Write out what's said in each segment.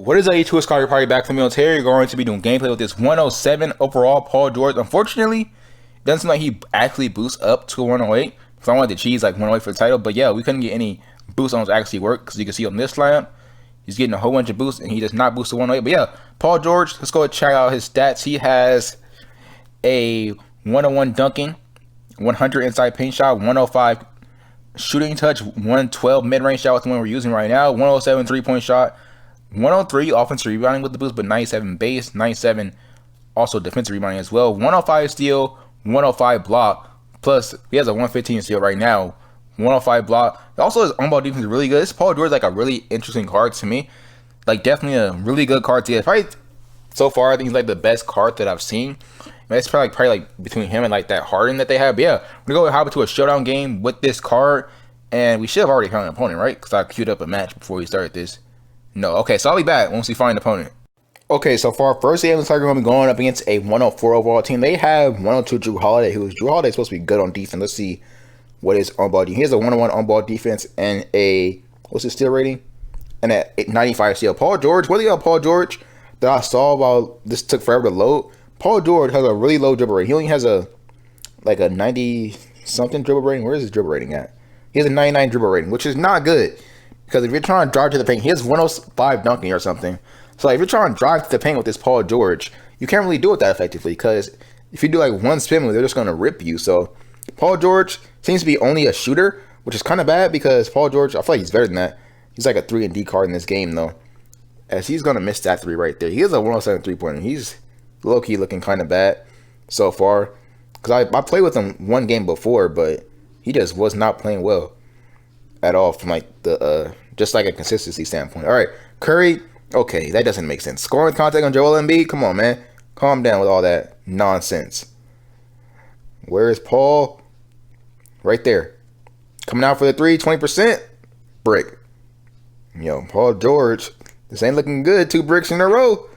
What is A2 is Scotty Party back from the military? Going to be doing gameplay with this 107 overall Paul George. Unfortunately, it doesn't seem like he actually boosts up to 108. So I wanted to cheese like 108 for the title, but yeah, we couldn't get any boosts on his actually work because you can see on this lineup, he's getting a whole bunch of boosts and he does not boost to 108. But yeah, Paul George, let's go check out his stats. He has a 101 dunking, 100 inside paint shot, 105 shooting touch, 112 mid-range shot with the one we're using right now, 107 three-point shot, 103 offensive rebounding with the boost, but 97 base, 97 also defensive rebounding as well, 105 steal, 105 block, plus he has a 115 steal right now, 105 block. Also his on-ball defense is really good. This Paul George is like a really interesting card to me. Like definitely a really good card to get. Probably so far I think he's like the best card that I've seen. It's probably like between him and like that Harden that they have. But yeah, we're gonna go hop into a showdown game with this card, and we should have already found an opponent, right? Because I queued up a match before we started this. No, okay, so I'll be back once we find an opponent. Okay, so for our first game, looks like we're gonna be going up against a 104 overall team. They have 102 Drew Holiday, Drew Holiday supposed to be good on defense. Let's see what his on-ball defense. He has a 101 on-ball defense and a what's his steal rating? And a 95 steal. Paul George, what do you got, Paul George? That I saw while this took forever to load. Paul George has a really low dribble rating. He only has a 90 something dribble rating. Where is his dribble rating at? He has a 99 dribble rating, which is not good. Because if you're trying to drive to the paint, he has 105 dunking or something. So like, if you're trying to drive to the paint with this Paul George, you can't really do it that effectively. Because if you do like one spin move, they're just going to rip you. So Paul George seems to be only a shooter, which is kind of bad because Paul George, I feel like he's better than that. He's like a 3-and-D card in this game though. As he's going to miss that 3 right there. He has a 107 3-pointer. He's low-key looking kind of bad so far. Because I played with him one game before, but he just was not playing well at all from like the just like a consistency standpoint. All right, Curry. Okay, that doesn't make sense. Scoring contact on Joel Embiid. Come on, man. Calm down with all that nonsense. Where is Paul? Right there. Coming out for the 3, 20%. Brick. Yo, Paul George. This ain't looking good. 2 bricks in a row.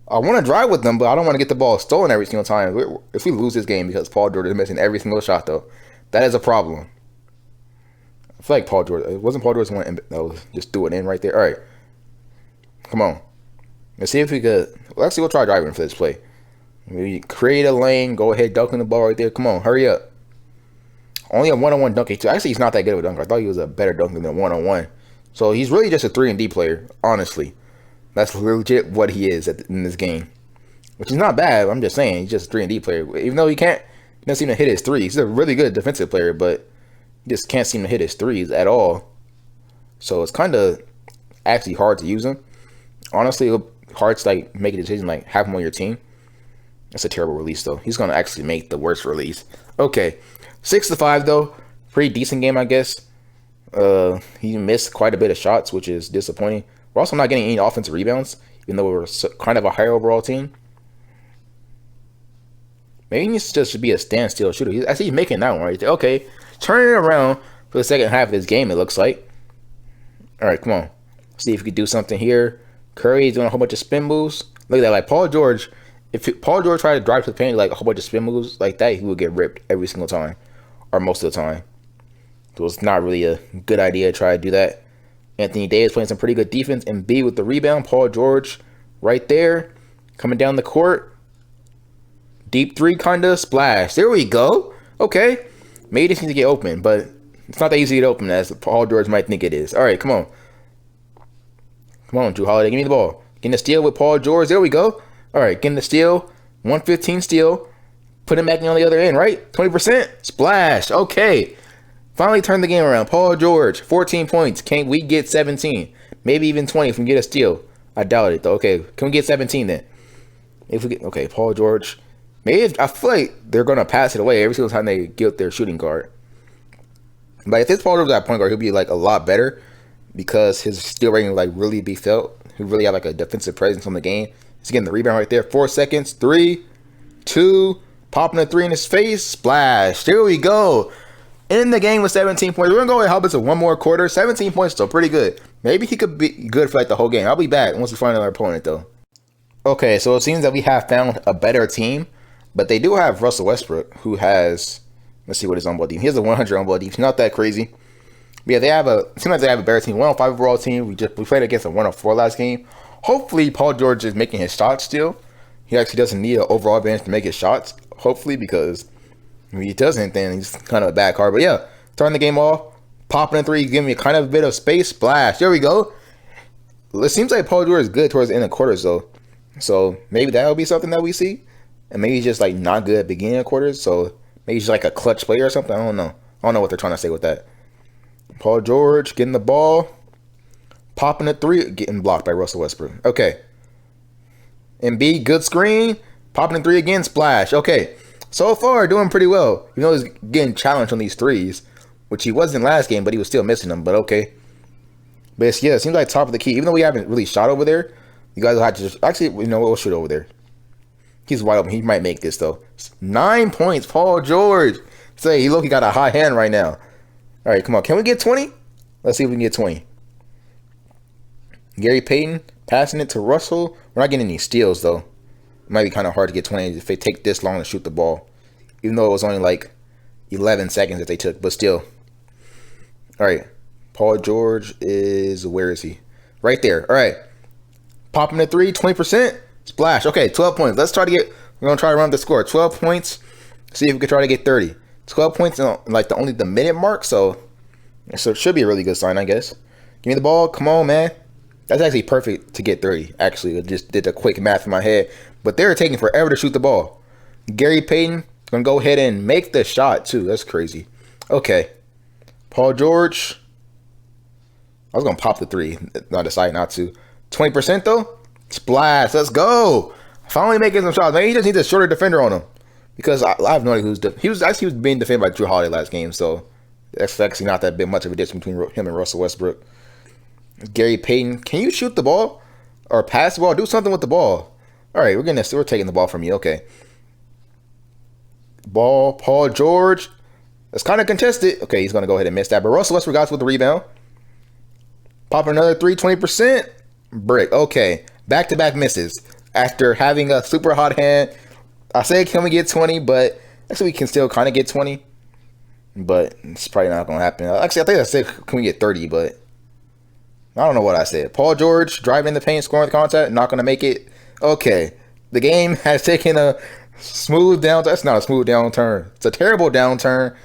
I want to drive with them, but I don't want to get the ball stolen every single time. If we lose this game because Paul George is missing every single shot, though, that is a problem. I feel like Paul George, it wasn't Paul George the one that was just threw it in right there. All right. Come on. Let's see if we could. Well, actually, we'll try driving for this play. Maybe create a lane. Go ahead, dunking the ball right there. Come on, hurry up. Only a 1-on-1 dunking, too. Actually, he's not that good of a dunker. I thought he was a better dunker than 1-on-1. So he's really just a 3-and-D player, honestly. That's legit what he is in this game, which is not bad. I'm just saying he's just a 3-and-D player. Even though he doesn't seem to hit his threes. He's a really good defensive player, but he just can't seem to hit his threes at all. So it's kind of actually hard to use him. Honestly, it's hard to like make a decision like have him on your team. That's a terrible release though. He's gonna actually make the worst release. Okay, 6-5 though. Pretty decent game, I guess. He missed quite a bit of shots, which is disappointing. We're also not getting any offensive rebounds, even though we're kind of a higher overall team. Maybe he just should be a standstill shooter. I see he's making that one right there. Okay, turn it around for the second half of this game, it looks like. All right, come on. See if we could do something here. Curry's doing a whole bunch of spin moves. Look at that. Like Paul George, Paul George tried to drive to the paint like a whole bunch of spin moves like that, he would get ripped every single time, or most of the time. So it's not really a good idea to try to do that. Anthony Davis playing some pretty good defense. And B with the rebound. Paul George right there. Coming down the court. Deep 3 kind of. Splash. There we go. Okay. Maybe this needs to get open. But it's not that easy to get open as Paul George might think it is. All right. Come on. Come on, Drew Holiday. Give me the ball. Getting the steal with Paul George. There we go. All right. Getting the steal. 115 steal. Put him back on the other end, right? 20%. Splash. Okay. Finally turned the game around. Paul George, 14 points. Can we get 17? Maybe even 20 if we can get a steal. I doubt it, though. Okay, can we get 17 then? If we get, okay, Paul George. Maybe I feel like they're going to pass it away every single time they get their shooting guard. But if this Paul George was at point guard, he'll be like a lot better because his steal rating like really be felt. He really have like a defensive presence on the game. He's getting the rebound right there. 4 seconds. 3, 2, popping a 3 in his face. Splash. There we go. In the game with 17 points. We're going to go ahead and help us with one more quarter. 17 points, still pretty good. Maybe he could be good for like the whole game. I'll be back once we find another opponent, though. Okay, so it seems that we have found a better team. But they do have Russell Westbrook, who has, let's see what his on-ball team. He has a 100 on-ball team. Not that crazy. But yeah, it seems like they have a better team. 105 overall team. We played against a 104 last game. Hopefully, Paul George is making his shots still. He actually doesn't need an overall advantage to make his shots. Hopefully, because if he doesn't, then he's kind of a bad card. But yeah, starting the game off, popping a three, giving me kind of a bit of space. Splash. There we go. It seems like Paul George is good towards the end of quarters, though. So maybe that'll be something that we see. And maybe he's just like not good at beginning of quarters. So maybe he's like a clutch player or something. I don't know. I don't know what they're trying to say with that. Paul George getting the ball. Popping a three. Getting blocked by Russell Westbrook. Okay. Embiid, good screen. Popping a three again. Splash. Okay. So far, doing pretty well. You know, he's getting challenged on these threes, which he wasn't last game, but he was still missing them. But okay. But it's, yeah, it seems like top of the key. Even though we haven't really shot over there, you guys will have to just... Actually, you know what? We'll shoot over there. He's wide open. He might make this, though. 9 points. Paul George. Say, he look, he got a high hand right now. All right, come on. Can we get 20? Let's see if we can get 20. Gary Payton passing it to Russell. We're not getting any steals, though. It might be kind of hard to get 20 if they take this long to shoot the ball. Even though it was only like 11 seconds that they took, but still. All right. Paul George is... Where is he? Right there. All right. Popping the three. 20%. Splash. Okay, 12 points. Let's try to get... We're going to try to run the score. 12 points. See if we can try to get 30. 12 points in like only the minute mark. So it should be a really good sign, I guess. Give me the ball. Come on, man. That's actually perfect to get 30. Actually, I just did a quick math in my head. But they're taking forever to shoot the ball. Gary Payton going to go ahead and make the shot, too. That's crazy. Okay. Paul George. I was going to pop the three. I decided not to. 20% though. Splash. Let's go. Finally making some shots. Maybe he just needs a shorter defender on him. Because I have no idea who's... He was being defended by Drew Holiday last game. So that's actually not that big much of a difference between him and Russell Westbrook. Gary Payton. Can you shoot the ball? Or pass the ball? Do something with the ball. All right. We're taking the ball from you. Okay. Ball. Paul George. That's kind of contested. Okay. He's going to go ahead and miss that. But Russell Westbrook got with the rebound. Pop another 3, 20%. Brick. Okay. Back-to-back misses. After having a super hot hand. I said, can we get 20? But actually, we can still kind of get 20. But it's probably not going to happen. Actually, I think I said, can we get 30? But I don't know what I said. Paul George driving in the paint, scoring the contact. Not going to make it. Okay. The game has taken a smooth downturn. That's not a smooth downturn. It's a terrible downturn.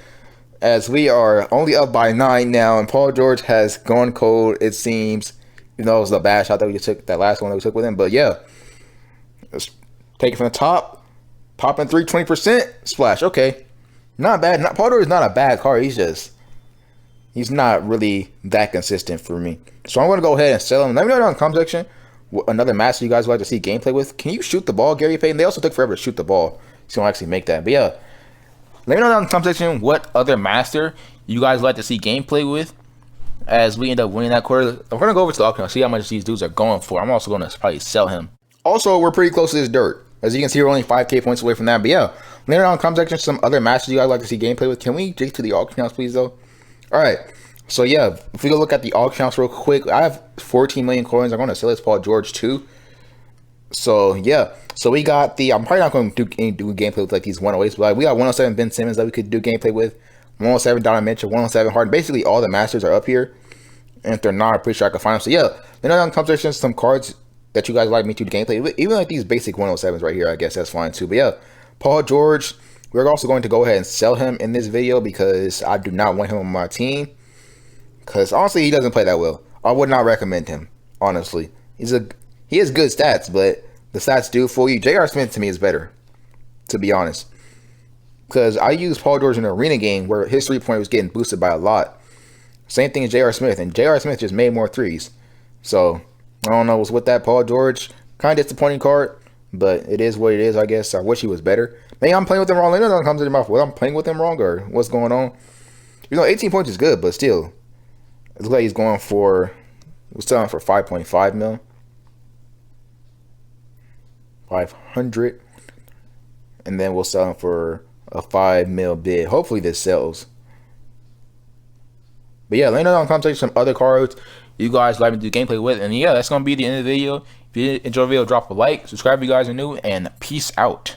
As we are only up by 9 now, and Paul George has gone cold, it seems. You know, it was the bad shot that we took, that last one that we took with him. But yeah, let's take it from the top. Popping 3, 20%. Splash. Okay. Not bad. Paul George is not a bad card. He's not really that consistent for me. So I'm going to go ahead and sell him. Let me know down in the comment section another master you guys would like to see gameplay with. Can you shoot the ball, Gary Payton? They also took forever to shoot the ball. So you don't actually make that. But yeah. Let me know down in the comment section what other master you guys like to see gameplay with as we end up winning that quarter. I'm going to go over to the auction and see how much these dudes are going for. I'm also going to probably sell him. Also, we're pretty close to this dirt. As you can see, we're only 5K points away from that. But yeah, let me know down in the comment section some other masters you guys like to see gameplay with. Can we get to the auction house, please, though? All right. So yeah, if we go look at the auction house real quick, I have 14 million coins. I'm going to sell this Paul George too. So yeah, so we got the... I'm probably not going to do gameplay with like these 108s, but like, we got 107 Ben Simmons that we could do gameplay with, 107 Donovan Mitchell, 107 Harden. Basically, all the masters are up here, and if they're not, I'm pretty sure I can find them. So yeah, let me know down in the comment section some cards that you guys like me to do gameplay. Even like these basic 107s right here, I guess that's fine too. But yeah, Paul George, we're also going to go ahead and sell him in this video because I do not want him on my team. Because honestly, he doesn't play that well. I would not recommend him. Honestly, he has good stats, but the stats do fool you. J.R. Smith to me is better, to be honest. Because I used Paul George in an arena game where his 3-point was getting boosted by a lot. Same thing as J.R. Smith, and J.R. Smith just made more threes. So I don't know what's with that. Paul George, kind of disappointing card, but it is what it is, I guess. I wish he was better. Maybe I'm playing with him wrong. Let me know in the comments about whether I'm playing with him wrong or what's going on. You know, 18 points is good, but still. It looks like he's going for... We're selling for 5.5 mil. 500. And then we'll sell him for a 5 mil bid. Hopefully this sells. But yeah, let me know in the comment section some other cards you guys like me to do gameplay with. And yeah, that's going to be the end of the video. If you enjoyed the video, drop a like, subscribe if you guys are new, and peace out.